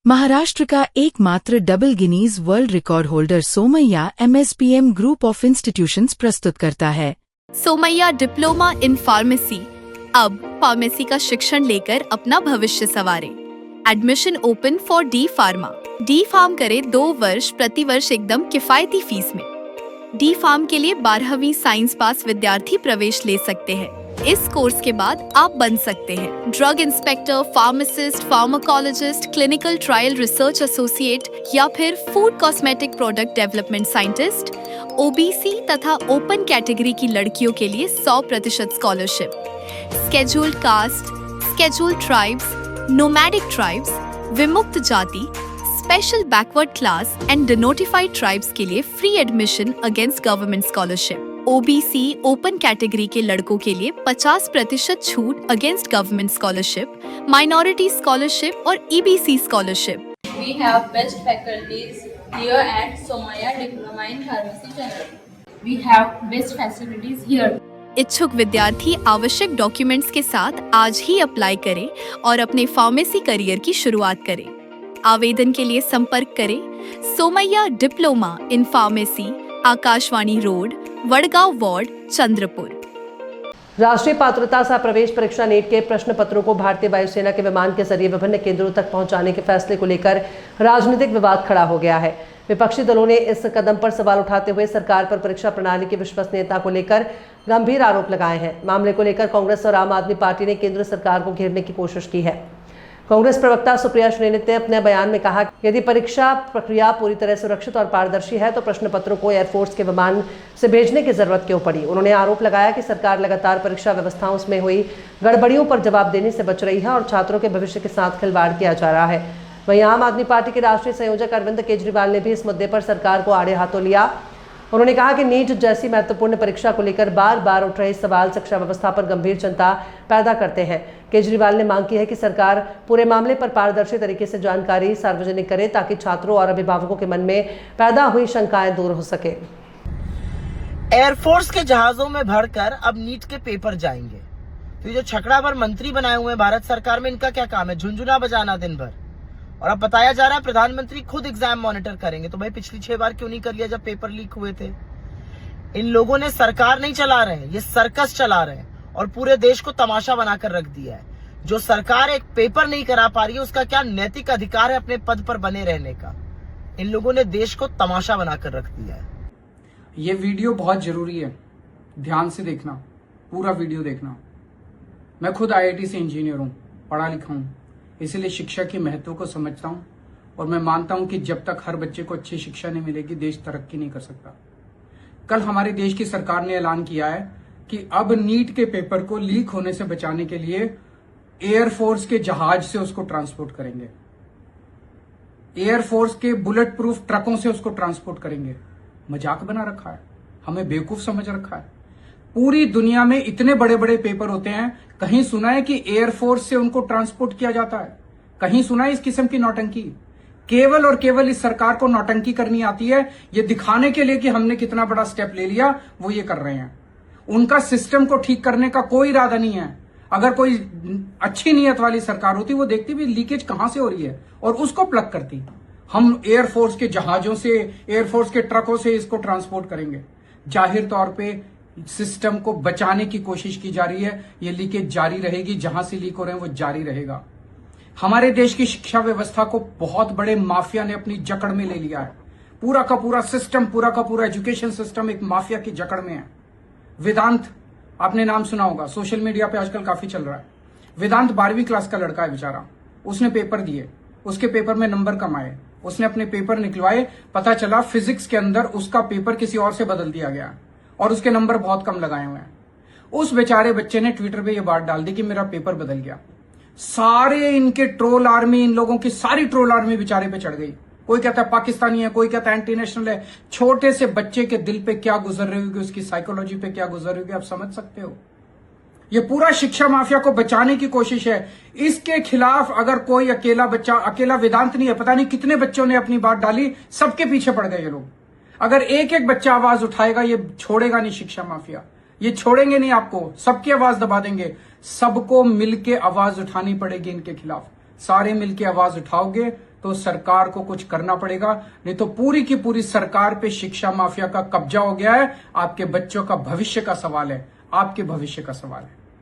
महाराष्ट्र का एकमात्र double Guinness world record holder Somaiya MSPM group of institutions प्रस्तुत करता है। सोमैया डिप्लोमा इन फार्मेसी अब फार्मेसी का शिक्षण लेकर अपना भविष्य संवारे। Admission open for D pharma. D pharm करे 2 वर्ष प्रति वर्ष एकदम किफायती फीस में। डी फार्म के लिए 12वीं साइंस पास विद्यार्थी प्रवेश ले सकते हैं। इस कोर्स के बाद आप बन सकते हैं drug inspector, pharmacist, pharmacologist, clinical trial research associate या फिर food cosmetic product development scientist. OBC तथा ओपन कैटेगरी की लड़कियों के लिए 100% scholarship. Scheduled cast, scheduled tribes, nomadic tribes, विमुक्त जाति, special backward class and denotified tribes के लिए free admission against government scholarship. OBC open category के लड़कों के लिए 50% छूट against government scholarship, minority scholarship और EBC scholarship. We have best faculties here at Somaiya Diploma in Pharmacy Chennai. We have best facilities here. इच्छुक विद्यार्थी आवश्यक documents के साथ आज ही अप्लाई करें और अपने फार्मेसी करियर की शुरुआत करें। आवेदन के लिए संपर्क करें Somaiya diploma in pharmacy, Akashvani road, Wadgaon ward, Chandrapur. राष्ट्रीय पात्रता सह प्रवेश परीक्षा नीट के प्रश्न पत्रों को भारतीय वायुसेना के विमान के जरिए विभिन्न केंद्रों तक पहुंचाने के फैसले को लेकर राजनीतिक विवाद खड़ा हो गया है। विपक्षी दलों ने इस कदम पर सवाल उठाते हुए सरकार पर परीक्षा प्रणाली की विश्वसनीयता को लेकर गंभीर आरोप लगाए हैं। मामले को लेकर कांग्रेस और आम आदमी पार्टी ने केंद्र सरकार को घेरने की कोशिश की है। कांग्रेस प्रवक्ता सुप्रिया श्रीनित ने अपने बयान में कहा कि यदि परीक्षा प्रक्रिया पूरी तरह सुरक्षित और पारदर्शी है तो प्रश्न पत्रों को एयरफोर्स के विमान से भेजने की जरूरत क्यों पड़ी। उन्होंने आरोप लगाया कि सरकार लगातार परीक्षा व्यवस्थाओं में हुई गड़बड़ियों पर जवाब देने से बच रही है और छात्रों के भविष्य के साथ खिलवाड़ किया जा रहा है। वहीं आम आदमी पार्टी के राष्ट्रीय संयोजक अरविंद केजरीवाल ने भी इस मुद्दे पर सरकार को आड़े हाथों लिया। उन्होंने कहा कि नीट जैसी महत्वपूर्ण परीक्षा को लेकर बार बार उठ रहे सवाल शिक्षा व्यवस्था पर गंभीर चिंता पैदा करते हैं। केजरीवाल ने मांग की है कि सरकार पूरे मामले पर पारदर्शी तरीके से जानकारी सार्वजनिक करे ताकि छात्रों और अभिभावकों के मन में पैदा हुई शंकाएं दूर हो सके। एयरफोर्स के जहाजों में भरकर अब नीट के पेपर जाएंगे। तो ये जो छकड़ा भर मंत्री बनाए हुए हैं भारत सरकार में, इनका क्या काम है? झुंझुना बजाना दिन भर। और अब बताया जा रहा है प्रधानमंत्री खुद एग्जाम मॉनिटर करेंगे। तो भाई पिछली 6 बार क्यों नहीं कर लिया जब पेपर लीक हुए थे? इन लोगों ने सरकार नहीं चला रहे हैं, ये सर्कस चला रहे हैं और पूरे देश को तमाशा बनाकर रख दिया है। जो सरकार एक पेपर नहीं करा पा रही है उसका क्या नैतिक अधिकार है अपने पद पर बने रहने का? इन लोगों ने देश को तमाशा बनाकर रख दिया है। ये वीडियो बहुत जरूरी है, ध्यान से देखना, पूरा वीडियो देखना। मैं खुद IIT से इंजीनियर हूँ, पढ़ा लिखा हूँ, इसलिए शिक्षा के महत्व को समझता हूँ और मैं मानता हूँ कि जब तक हर बच्चे को अच्छी शिक्षा नहीं मिलेगी देश तरक्की नहीं कर सकता। कल हमारे देश की सरकार ने ऐलान किया है कि अब नीट के पेपर को लीक होने से बचाने के लिए एयरफोर्स के जहाज से उसको ट्रांसपोर्ट करेंगे, एयरफोर्स के बुलेट प्रूफ ट्रकों से उसको ट्रांसपोर्ट करेंगे। मजाक बना रखा है, हमें बेवकूफ समझ रखा है। पूरी दुनिया में इतने बड़े बड़े पेपर होते हैं, कहीं सुना है कि एयरफोर्स से उनको ट्रांसपोर्ट किया जाता है? कहीं सुना है इस किस्म की नौटंकी? केवल और केवल इस सरकार को नौटंकी करनी आती है, ये दिखाने के लिए कि हमने कितना बड़ा स्टेप ले लिया, वो ये कर रहे हैं। उनका सिस्टम को ठीक करने का कोई इरादा नहीं है। अगर कोई अच्छी नीयत वाली सरकार होती वो देखती भी लीकेज कहां से हो रही है और उसको प्लग करती। हम एयरफोर्स के जहाजों से, एयरफोर्स के ट्रकों से इसको ट्रांसपोर्ट करेंगे। जाहिर तौर पे सिस्टम को बचाने की कोशिश की जा रही है। ये लीकेज जारी रहेगी, जहां से लीक हो रहे हैं वो जारी रहेगा। हमारे देश की शिक्षा व्यवस्था को बहुत बड़े माफिया ने अपनी जकड़ में ले लिया है। पूरा का पूरा सिस्टम, पूरा का पूरा एजुकेशन सिस्टम एक माफिया की जकड़ में है। वेदांत, आपने नाम सुना होगा, सोशल मीडिया पे आजकल काफी चल रहा है। वेदांत 12वीं क्लास का लड़का है बेचारा, उसने पेपर दिए, उसके पेपर में नंबर कम आए, उसने अपने पेपर निकलवाए, पता चला फिजिक्स के अंदर उसका पेपर किसी और से बदल दिया गया और उसके नंबर बहुत कम लगाए हुए हैं। उस बेचारे बच्चे ने ट्विटर पे ये बात डाल दी कि मेरा पेपर बदल गया। सारे इनके ट्रोल आर्मी, इन लोगों की सारी ट्रोल आर्मी बेचारे पे चढ़ गई। कोई कहता है पाकिस्तानी है, कोई कहता है एंटी नेशनल है। छोटे से बच्चे के दिल पे क्या गुजर रही होगी, उसकी साइकोलॉजी पे क्या गुजर रही होगी, आप समझ सकते हो। ये पूरा शिक्षा माफिया को बचाने की कोशिश है। इसके खिलाफ अगर कोई अकेला बच्चा, अकेला वेदांत नहीं है, पता नहीं कितने बच्चों ने अपनी बात डाली, सबके पीछे पड़ गए ये लोग। अगर एक एक बच्चा आवाज उठाएगा, ये छोड़ेगा नहीं शिक्षा माफिया, ये छोड़ेंगे नहीं आपको, सबकी आवाज दबा देंगे। सबको मिलके आवाज उठानी पड़ेगी इनके खिलाफ। सारे मिलके आवाज उठाओगे तो सरकार को कुछ करना पड़ेगा, नहीं तो पूरी की पूरी सरकार पे शिक्षा माफिया का कब्जा हो गया है। आपके बच्चों का भविष्य का सवाल है, आपके भविष्य का सवाल है।